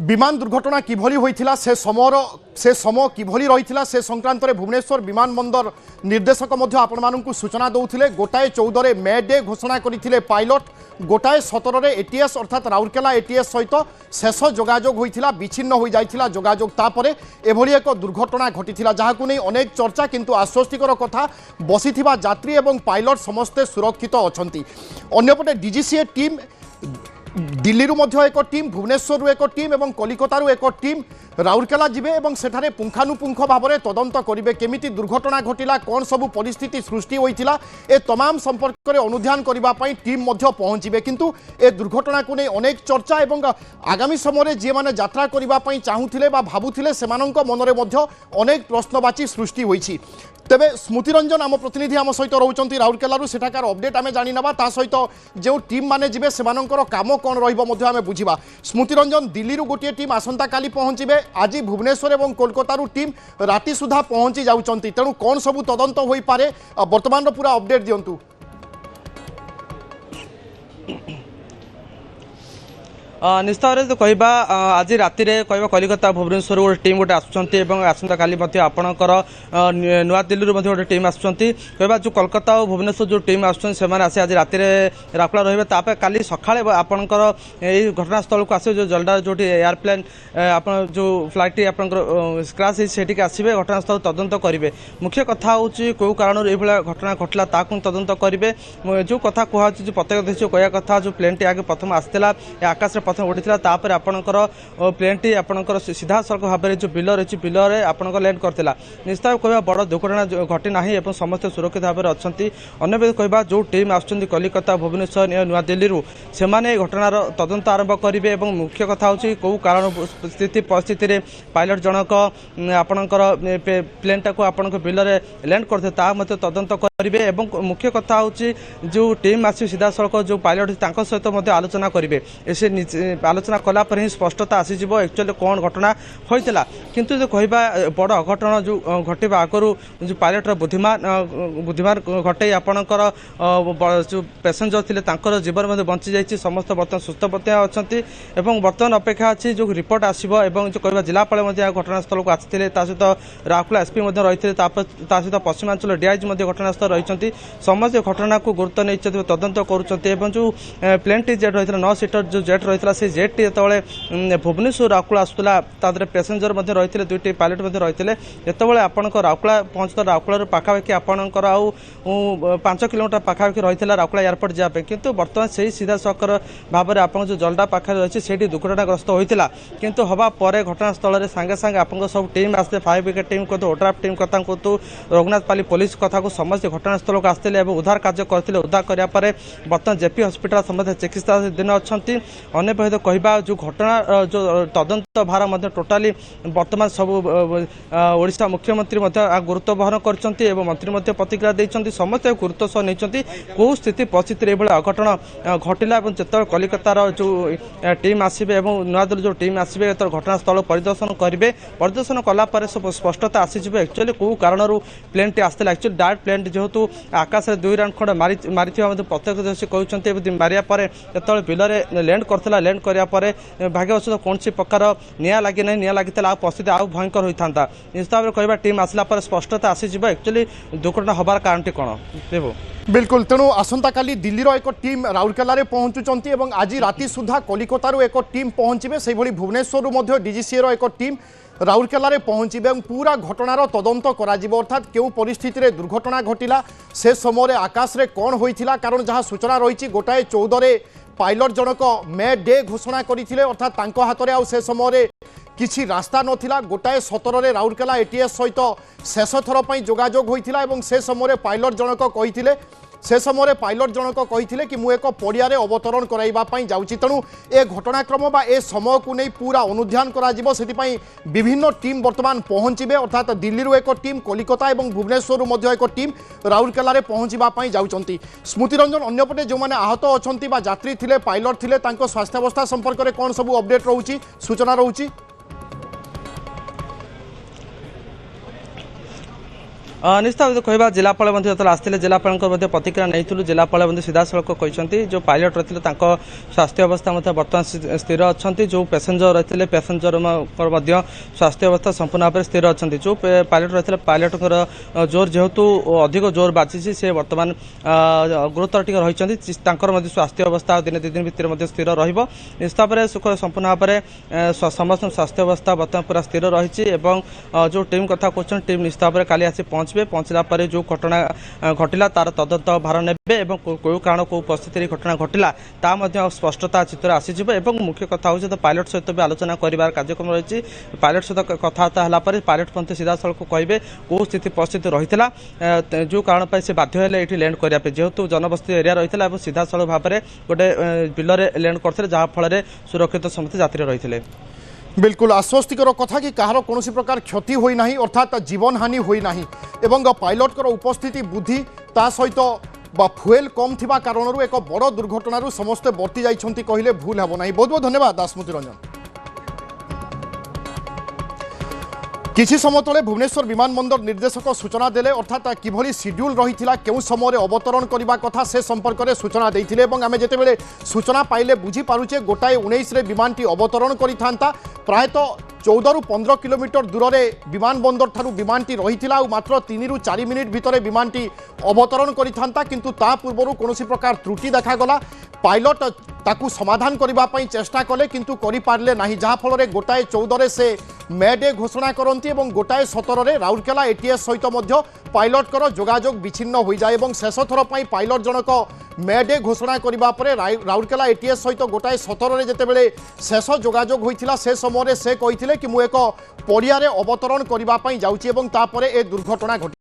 विमान दुर्घटना किभली होइथिला से समय किभली रहिथिला से संक्रांत रे भुवनेश्वर विमान बंदर निर्देशक मध्य आपण मानकु सूचना दउथिले। गोटाए 14 रे मे डे घोषणा करिथिले पायलट, गोटाए 17 रे एटीएस अर्थात राउरकेला एटीएस सहित शेष जोगाजोग होइथिला, विच्छिन्न होई जाइथिला जोगाजोग। तापरे एभली एक दुर्घटना घटिथिला जाहाकु नै अनेक चर्चा, किंतु आश्वस्तिकर कथा बसिथिबा यात्री एवं पायलट समस्ते सुरक्षित अछंती। अन्यपटे डीजीसीए टीम दिल्ली मध्य एक टीम, भुवनेश्वर एक टीम और कलिकतारू एक टीम राउरकेला जिबे और सेठारे पुंखानुपुंख भाव में तदंत करेंगे। केमिति दुर्घटना घटिला, कौन सबू परिस्थिति सृष्टि होइथिला, ए तमाम संपर्क में अनुध्यान करने टीम मध्य पहुँचे। किंतु ए दुर्घटना को नहीं अनेक चर्चा और आगामी समय जी मैंने यात्रा करने चाहूले भावुले से मनरे मध्य अनेक प्रश्नवाची सृष्टि होइछि। तेबे स्मृति रंजन आम प्रतिनिधि आम सहित रोचंती राउरकेलारू, सेठाकार अपडेट आम जानिनबा, ता सहित जो टीम माने जिबे सेमानंकर काम कौन रहिबो मध्य आम बुझिबा। स्मृति रंजन, दिल्ली गोटे टीम आसंता काली पहुँचे, आज भुवनेश्वर और कोलकातारू टीम राति सुधा पहुँची जाउचंती, तेणु कौन सबू तदंत होई पारे वर्तमान पूरा अपडेट दियंतु। निश्चित भाव में कहवा आज राति कहवा कलिकता भुवनेश्वर गोटे टीम गोटे आसुँच आसंता काली आपणकर नुआ दिल्ली गोटे टीम आसुँच कहवा जो कोलकाता और भुवनेश्वर जो टीम आसुँच से आज राति राउरकेला रही तापर काली सकाଳେ आपणकर यही घटनास्थल को आसे जो जलडा जो एयरप्लेन आप जो फ्लाइट आपंकर स्क्रैच होती आसवे घटनास्थल तदंत करेंगे। मुख्य कथा हूँ कौ कारण ये घटना घटला तदंत करेंगे। जो कथा कहु जो प्रत्यक्षदर्शी कहया कथा जो प्लेन टी आगे प्रथम आसाला आकाश प्रथम उठी तापर आपणकर प्लेन टी आपणकर सीधा सड़क भाव में जो बिल रही बिल आपणकर लैंड करता। निश्चित भाव कहवा बड़ दुर्घटना घटी ना और समस्त सुरक्षित भाव में अच्छा। अन्य कहवा जो टीम आसुँच कलिकता भुवनेश्वर नुआ दिल्ली से घटनार तदंत आरंभ करेंगे। मुख्य कथा हूँ कौ कारण स्थिति परिस्थिति पायलट जनक आपणकर प्लेन टाक आपण बिल लैंड करते तदंत करेंगे। मुख्य कथा हूँ जो टीम आस सीधा सड़क जो पायलट सहित आलोचना करेंगे। आलोचना कलापर ही स्पष्टता आसीज एक्चुअली कौन घटना होता। किंतु जो कहवा बड़ अघटन जो घटवा आगु जो पायलटर बुद्धिमान घटे आपणकर जो पैसेंजर थे जीवन बंची जाइए, समस्त बर्तमान सुस्थ अच्छा। बर्तमान अपेक्षा अच्छी जो रिपोर्ट आसो जो कहवा जिलापाल घटनास्थल को आसी सहित राउरकेला एसपी रही सहित पश्चिमांचल डीआईजी घटनास्थल रही समस्त घटना को गुरुत्व नहीं तदंत करुँच। जो प्लेन टी जेट रही 9 सीटर जो जेट रही से जेट टी जो भुवनेश्वर राउरकेला आसूला पैसेंजर रही दुईटी पायलट रही जो आपण राउरकेला पहुँचता राउरकेला पाखापाखि आपणकर आउ 5 किलोमीटर पाखापाखि रही राउरकेला एयरपोर्ट जावाई। किंतु बर्तमान से सीधा सकर भाव में आप जो जलडा पाखे रही से दुर्घटनाग्रस्त होता। किंतु हवा पर घटनास्थल सांगे सांगे आप सब टीम आसते फायर ब्रिगेड टीम कहतु ओड्राफ टीम कथा कहतु रघुनाथपाली पुलिस कथा को समस्त घटनास्थल को आसते उद्धार कार्य करते। उद्धार करापर बर्तमान जेपी हस्पिटाल समस्त चिकित्सा दिन अच्छा। अन्य कहवा जो घटना जो तदंत भार टोटाली बर्तमान सब ओडिशा मुख्यमंत्री गुरुत्व बहन कर मंत्री प्रतिक्रिया देते समस्त गुरुत्व सह नहीं कौ स्थिति परिस्थिति अघटन घटला। जो कलिकतार जो टीम आसवे नुआ दिल्ली जो टीम आसवे घटनास्थल परिदर्शन करेंगे। परिदर्शन कलापर सब स्पष्टता आसीज एक्चुअली कौ कारण प्लेन टी आसला। एक्चुअली डायरेक्ट प्लेन जेहेतु आकाश में 2 राउंड खंड मारी प्रत्यक्षदर्शी कहते मारिया जो बिल लैंड करता लैंड करापर भाग्यवश कौन प्रकार निआ लगी ना निआ लगी परिस्थिति आउ भयंकर होता। निश्चित भाव में कहवा टीम आसला पर स्पष्टता आसीज एक्चुअली दुर्घटना हबार कारण टी कौन। बिल्कुल, तेणु आसंता काली दिल्ली एक टीम राउरकेला पहुंचुंट और आज राति सुधा कलिकतारू एक टीम पहुंचे से भुवनेश्वर डीजीसीए एक टीम राउरकेला पहुंचे पूरा घटनार तदंत अर्थात क्यों परिस्थिति दुर्घटना घटिला से समय आकाश में कौन होता। कारण जहाँ सूचना रही गोटाए 14 पायलट जनक मे डे घोषणा करते अर्थात हाथ में से समय किसी रास्ता नथिला। गोटाए 17 राउरकेला एटीएस सहित शेष थर पर जोगाजोग होता और से समय पायलट जनक कही कि मु एक पड़िया अवतरण कराइबापी जाऊँगी। तेणु ए घटनाक्रम बा ए समय को नहीं पूरा अनुध्यान करा विभिन्न टीम वर्तमान पहुँचे अर्थात दिल्ली एक टीम कलिकता और भुवनेश्वर एक टीम राउरकेला पहुँचापी जाऊँगी। स्मृति रंजन, अन्यपटे जो मैंने आहत अच्छा यात्री थे पायलट थे स्वास्थ्यावस्था संपर्क में कौन सब अपडेट रोचे सूचना रोचे? निश्चित भाव कहवा जिलापाल आसते जिलापाल प्रतिक्रिया नहीं जिलापाल सीधा सड़क कहते जो पायलट रही स्वास्थ्य अवस्था बर्तमान स्थिर अच्छा जो पैसेंजर रही पैसेंजर स्वास्थ्य अवस्था संपूर्ण भाव में स्थिर अच्छा जो पायलट रही पायलट जोर जेहेतु अधिक जोर बाजी से बर्तमान गुरुतर टी रही स्वास्थ्य अवस्था दिन 2 दिन भितर स्थिर निश्चित भाव में संपूर्ण भाव में समस्त स्वास्थ्य अवस्था बर्तमान पूरा स्थिर रही जो टीम कथा कहते टीम निश्चित भाव में काली आसी पहुंचला पर जो घटना घटिला तार तदंत भार नेबे एवं कोई कारण को परिस्थिति घटना घटिला ता मध्य स्पष्टता चित्र आसीजिव एवं मुख्य कथा हो पायलट सहित भी आलोचना कर कार्यक्रम रही पायलट सहित कथबार्ता है पायलट पंथ सीधा सड़क कहे कौ स्थिति परिस्थिति रही जो कारण से बाध्य ये लैंड करने जेहेतु जनबस्ती एरिया रही है सीधा सड़क भाव में गोटे बिलरे लैंड करते जहाँफल सुरक्षित समस्त यात्री रही बिल्कुल आश्वस्तिकर कथा कि कहार कौन प्रकार क्षति होना अर्थात जीवन हानि होना एवं पायलटर उपस्थिति बुद्धि ता सहित फुएल कम थिबा कारणरू एक बड़ दुर्घटनारू समस्ते बर्ती जाइछंती कहिले भूल हेबो नाही। बहुत बहुत धन्यवाद दासमती रंजन। किछि समय तले भुवनेश्वर विमानबंदर निर्देशक सूचना देले अर्थात किभली शेड्यूल रही केउ समय अवतरण करने कथा से संपर्क में सूचना देते आम जिते सूचना पाइले बुझी पारुचे 1:19 रे विमानटी अवतरण करिथांता प्रायतः 14 ରୁ 15 किलोमीटर दूर में विमानबंदर ठारू विमानटी रही मात्र 3 ରୁ 4 मिनिट भितर विमानटी अवतरण करिथांता किंतु ता पूर्व कौन प्रकार त्रुटि देखागला पायलट ताकू समाधान करने चेष्टा कले किंतु करि पारले नाही जहाँफल 1:14 से मेडे घोषणा करती 1:17 राउरकेला एटीएस सहित पायलटर जोगाजोग विच्छिन्न हो जाए शेष थर पायलट जनक मेडे घोषणा करने राउरकेला एटीएस सहित 1:17 जितेबाला शेष जोगाजोग होता से समय से कहते कि मुझे एक पड़िया अवतरण करने जाऊँगी ए दुर्घटना घटी।